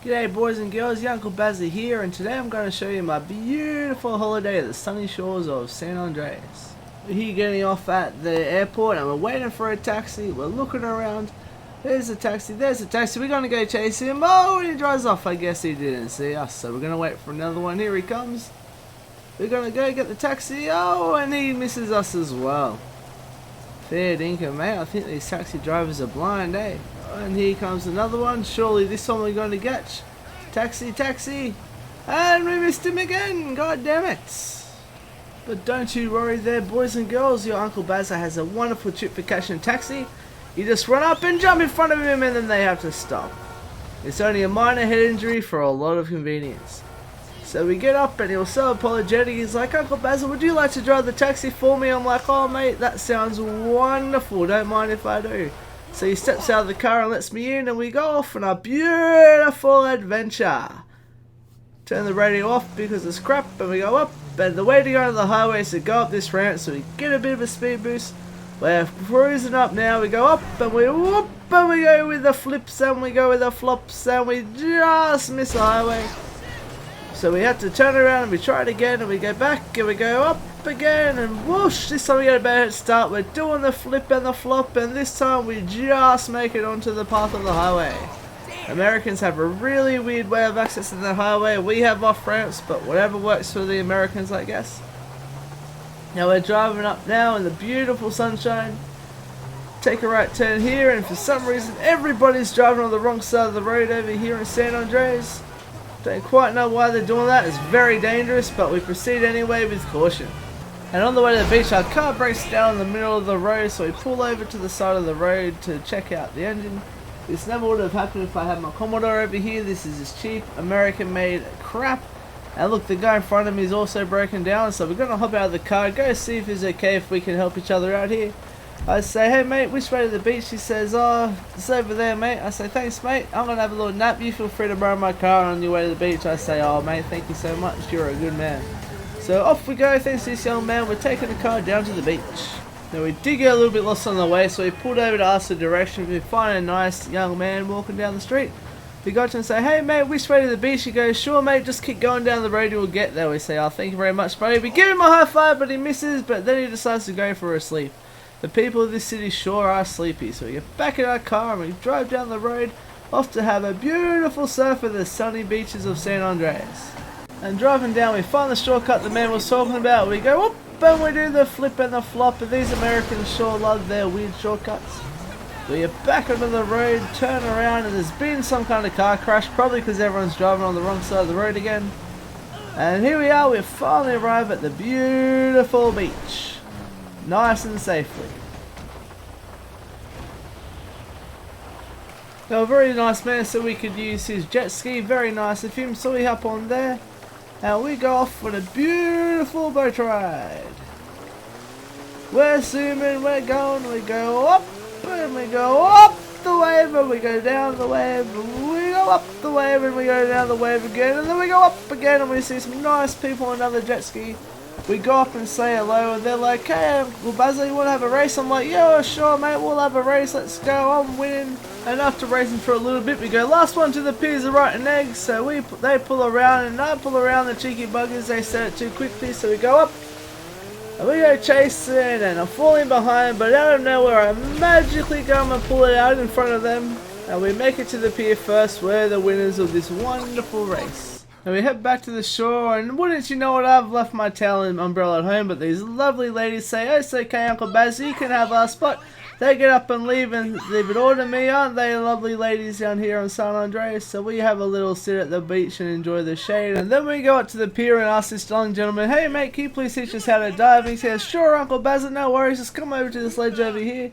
G'day boys and girls, your Uncle Bazza here, and today I'm going to show you my beautiful holiday at the sunny shores of San Andreas. We're here getting off at the airport and we're waiting for a taxi. We're looking around. There's a taxi, there's a taxi. We're going to go chase him. Oh, he drives off. I guess he didn't see us, so we're going to wait for another one. Here he comes. We're going to go get the taxi. Oh, and he misses us as well. Fair dinkum, mate. I think these taxi drivers are blind, eh? And here comes another one. Surely this one we're going to catch. Taxi, taxi. And we missed him again. God damn it. But don't you worry there, boys and girls. Your Uncle Bazza has a wonderful trick for catching a taxi. You just run up and jump in front of him and then they have to stop. It's only a minor head injury for a lot of convenience. So we get up and he was so apologetic. He's like, Uncle Bazza, would you like to drive the taxi for me? I'm like, oh mate, that sounds wonderful. Don't mind if I do. So he steps out of the car and lets me in and we go off on a beautiful adventure. Turn the radio off because it's crap and we go up. And the way to go to the highway is to go up this ramp so we get a bit of a speed boost. We're cruising up now. We go up and we whoop and we go with the flips and we go with the flops and we just miss the highway. So we had to turn around and we try it again and we go back and we go up again and whoosh, this time we get a better head start. We're doing the flip and the flop and this time we just make it onto the path of the highway. Americans have a really weird way of accessing the highway. We have off ramps, but whatever works for the Americans, I guess. Now we're driving up now in the beautiful sunshine. Take a right turn here and for some reason everybody's driving on the wrong side of the road over here in San Andreas. Don't quite know why they're doing that. It's very dangerous, but we proceed anyway with caution. And on the way to the beach, our car breaks down in the middle of the road, so we pull over to the side of the road to check out the engine. This never would have happened if I had my Commodore over here. This is just cheap American-made crap. And look, the guy in front of me is also broken down, so we're going to hop out of the car, go see if he's okay, if we can help each other out here. I say, hey mate, which way to the beach? He says, oh, it's over there mate. I say, thanks mate, I'm going to have a little nap. You feel free to borrow my car on your way to the beach. I say, oh mate, thank you so much, you're a good man. So off we go, thanks to this young man. We're taking the car down to the beach. Now we did get a little bit lost on the way, so we pulled over to ask the direction. We find a nice young man walking down the street. We got to him and say, hey mate, which way to the beach? He goes, sure mate, just keep going down the road, you'll get there. We say, oh thank you very much buddy. We give him a high five, but he misses, but then he decides to go for a sleep. The people of this city sure are sleepy, so we get back in our car and we drive down the road off to have a beautiful surf at the sunny beaches of San Andreas. And driving down we find the shortcut the man was talking about. We go up and we do the flip and the flop, and these Americans sure love their weird shortcuts. We get back onto the road, turn around, and there's been some kind of car crash, probably because everyone's driving on the wrong side of the road again. And here we are, we finally arrive at the beautiful beach. Nice and safely. Now a very nice man, so we could use his jet ski, very nice of him, so we hop on there and we go off on a beautiful boat ride. We're zooming, we're going, we go up and we go up the wave and we go down the wave and we go up the wave and we go down the wave again and then we go up again and we see some nice people on another jet ski. We go up and say hello and they're like, hey Uncle Bazza, you want to have a race? I'm like, yeah sure mate, we'll have a race, let's go, I'm winning. And after racing for a little bit we go, last one to the piers are rotten eggs. So they pull around and I pull around, the cheeky buggers, they set it too quickly, so we go up and we go chasing and I'm falling behind, but out of nowhere I magically go and pull it out in front of them and we make it to the pier first. We're the winners of this wonderful race. And we head back to the shore, and wouldn't you know it, I've left my towel and umbrella at home, but these lovely ladies say, oh, it's okay Uncle Bazza, you can have our spot. They get up and leave it all to me. Aren't they lovely ladies down here on San Andreas? So we have a little sit at the beach and enjoy the shade, and then we go up to the pier and ask this young gentleman, hey mate, can you please teach us how to dive? And he says, sure Uncle Bazza, no worries, just come over to this ledge over here.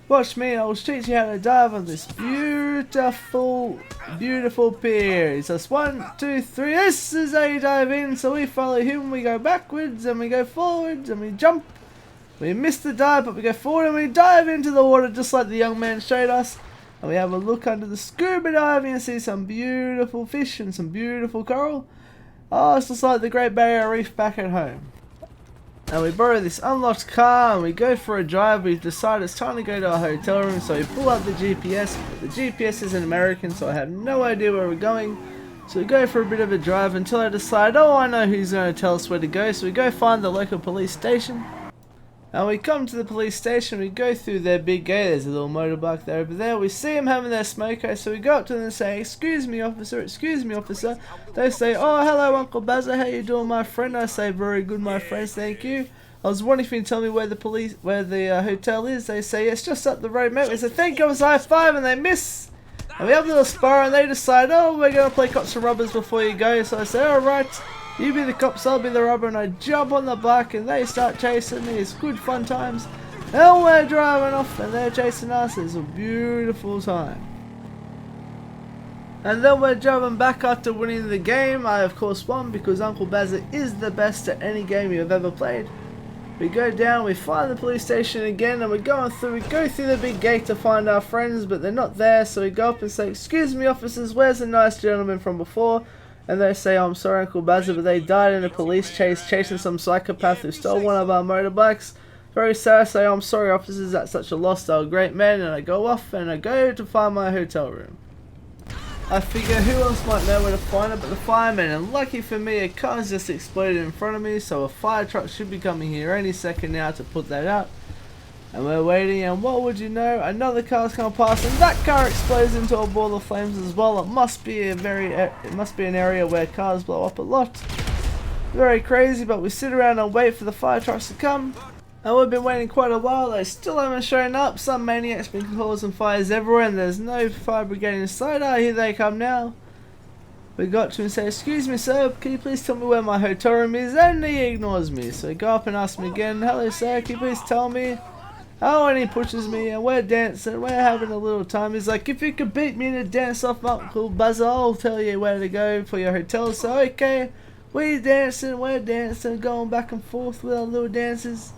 Watch me, I will teach you how to dive on this beautiful, beautiful pier. He says, 1, 2, 3, this is how you dive in. So we follow him, we go backwards and we go forwards and we jump. We miss the dive, but we go forward and we dive into the water just like the young man showed us. And we have a look under the scuba diving and see some beautiful fish and some beautiful coral. Oh, it's just like the Great Barrier Reef back at home. And we borrow this unlocked car and we go for a drive. We decide it's time to go to our hotel room, so we pull out the GPS. The GPS is in American, so I have no idea where we're going. So we go for a bit of a drive until I decide, oh, I know who's going to tell us where to go. So we go find the local police station. And we come to the police station, we go through their big gate, there's a little motorbike there over there, we see them having their smoko, so we go up to them and say, excuse me officer, excuse me officer. They say, oh hello Uncle Bazza, how you doing my friend? I say, very good my friends, thank you. I was wondering if you can tell me where the hotel is. They say, it's just up the road mate. We say, thank you, I was high five, and they miss. And we have a little spar and they decide, oh, we're going to play cops and robbers before you go. So I say, alright, you be the cops, I'll be the robber. And I jump on the bike and they start chasing me. It's good fun times. And we're driving off and they're chasing us. It's a beautiful time. And then we're driving back after winning the game. I of course won because Uncle Bazza is the best at any game you've ever played. We go down, we find the police station again, and we go through the big gate to find our friends, but they're not there, so we go up and say, excuse me officers, where's the nice gentleman from before? And they say, oh, I'm sorry Uncle Bazza, but they died in a police chase chasing some psychopath who stole one of our motorbikes. Very sad. I say, oh, I'm sorry officers, that's such a loss, they were great men. And I go off and I go to find my hotel room. I figure who else might know where to find it but the fireman, and lucky for me a car's just exploded in front of me, so a fire truck should be coming here any second now to put that out. And we're waiting, and what would you know, another car's come past and that car explodes into a ball of flames as well. It must be an area where cars blow up a lot. Very crazy, but we sit around and wait for the fire trucks to come. And we've been waiting quite a while, they still haven't shown up. Some maniac's been causing fires everywhere and there's no fire brigade in sight. Ah, here they come now. We got to him and say, excuse me sir, can you please tell me where my hotel room is? And he ignores me. So we go up and ask him again, hello sir, can you please tell me? Oh, and he pushes me and we're dancing, we're having a little time. He's like, if you could beat me in a dance off Uncle Bazza, I'll tell you where to go for your hotel. So okay, we're dancing, going back and forth with our little dances.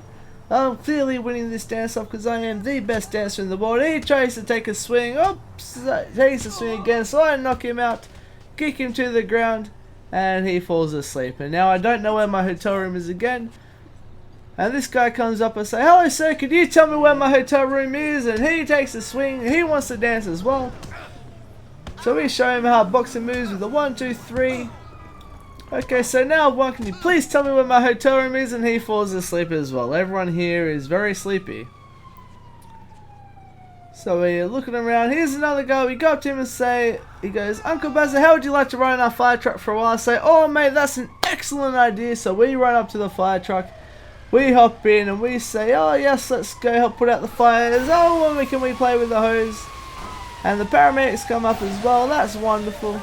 I'm clearly winning this dance off because I am the best dancer in the world. He tries to take a swing. Oops, takes a swing again, so I knock him out, kick him to the ground, and he falls asleep. And now I don't know where my hotel room is again. And this guy comes up and says, hello sir, could you tell me where my hotel room is? And he takes a swing, he wants to dance as well. So we show him how boxing moves with the 1, 2, 3. Okay, so now one, can you please tell me where my hotel room is? And he falls asleep as well. Everyone here is very sleepy. So we're looking around. Here's another guy. We go up to him and say, he goes, Uncle Bazza, how would you like to ride in our fire truck for a while? I say, oh mate, that's an excellent idea. So we run up to the fire truck. We hop in and we say, oh yes, let's go help put out the fires. Oh, when can we play with the hose? And the paramedics come up as well. That's wonderful.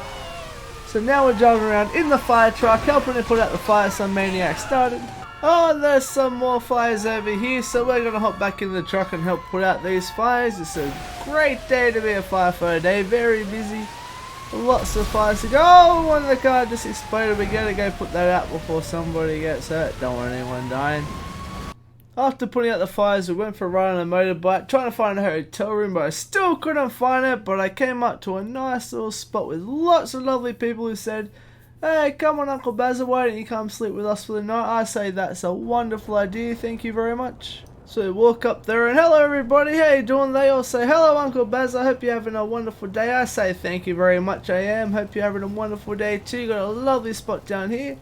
So now we're driving around in the fire truck, helping to put out the fire some maniac started. Oh, there's some more fires over here, so we're going to hop back in the truck and help put out these fires. It's a great day to be a firefighter day, very busy. Lots of fires to go. Oh, one of the cars just exploded. We got to go put that out before somebody gets hurt. Don't want anyone dying. After putting out the fires, we went for a ride on a motorbike, trying to find a hotel room, but I still couldn't find it. But I came up to a nice little spot with lots of lovely people who said, hey, come on Uncle Bazza, why don't you come sleep with us for the night? I say that's a wonderful idea, thank you very much. So we walk up there and hello everybody, how you doing? They all say, hello Uncle Bazza, I hope you're having a wonderful day. I say thank you very much, I am. Hope you're having a wonderful day too. Got a lovely spot down here.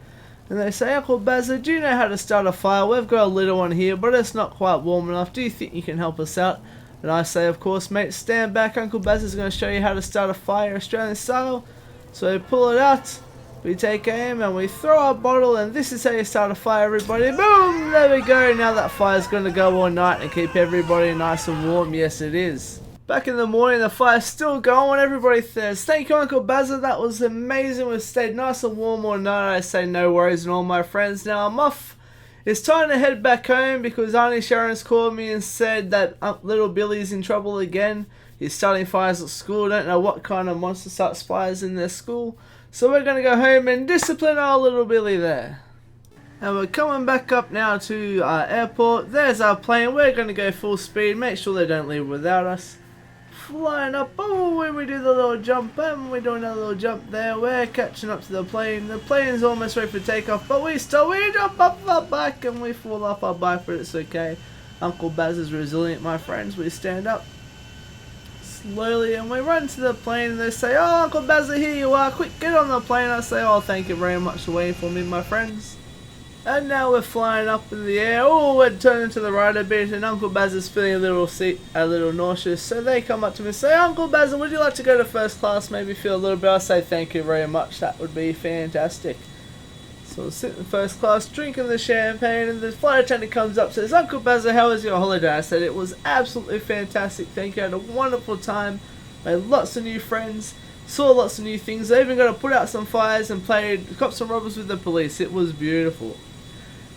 And they say, Uncle Bazza, do you know how to start a fire? We've got a little one here, but it's not quite warm enough. Do you think you can help us out? And I say, of course, mate, stand back. Uncle Bazza's going to show you how to start a fire Australian style. So we pull it out, we take aim, and we throw our bottle, and this is how you start a fire, everybody. Boom! There we go. Now that fire's going to go all night and keep everybody nice and warm. Yes, it is. Back in the morning, the fire's still going. Everybody says, thank you, Uncle Bazza. That was amazing. We've stayed nice and warm all night. I say no worries and all my friends. Now I'm off. It's time to head back home because Auntie Sharon's called me and said that little Billy's in trouble again. He's starting fires at school. Don't know what kind of monster starts fires in their school. So we're going to go home and discipline our little Billy there. And we're coming back up now to our airport. There's our plane. We're going to go full speed. Make sure they don't leave without us. Flying up, oh, when we do the little jump, and we do another little jump there, we're catching up to the plane. The plane's almost ready for takeoff, but we jump off our bike and we fall off our bike, but it's okay. Uncle Bazza's resilient, my friends. We stand up. slowly, and we run to the plane, and they say, "Oh, Uncle Bazza, here you are, quick, get on the plane." I say, "Oh, thank you very much for waiting for me, my friends." And now we're flying up in the air. Oh, we're turning to the right a bit, and Uncle Bazza's feeling a little nauseous. So they come up to me and say, "Uncle Bazza, would you like to go to first class? Maybe feel a little bit." I say, "Thank you very much. That would be fantastic." So we'll sit in first class, drinking the champagne, and the flight attendant comes up and says, "Uncle Bazza, how was your holiday?" I said, "It was absolutely fantastic. Thank you. I had a wonderful time. Made lots of new friends. Saw lots of new things. I even got to put out some fires and played cops and robbers with the police. It was beautiful."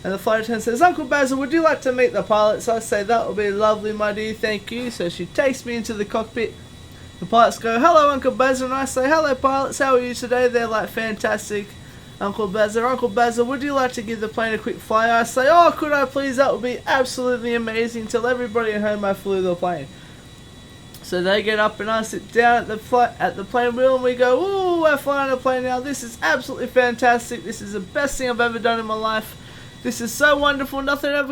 And the flight attendant says, "Uncle Bazza, would you like to meet the pilots?" I say, "That would be lovely, my dear, thank you." So she takes me into the cockpit. The pilots go, "Hello, Uncle Bazza," and I say, "Hello, pilots, how are you today?" They're like, "Fantastic, Uncle Bazza. Uncle Bazza, would you like to give the plane a quick fly?" I say, "Oh, could I please? That would be absolutely amazing. Tell everybody at home I flew the plane." So they get up and I sit down at the plane wheel, and we go, "Ooh, we're flying a plane now. This is absolutely fantastic. This is the best thing I've ever done in my life. This is so wonderful. Nothing ever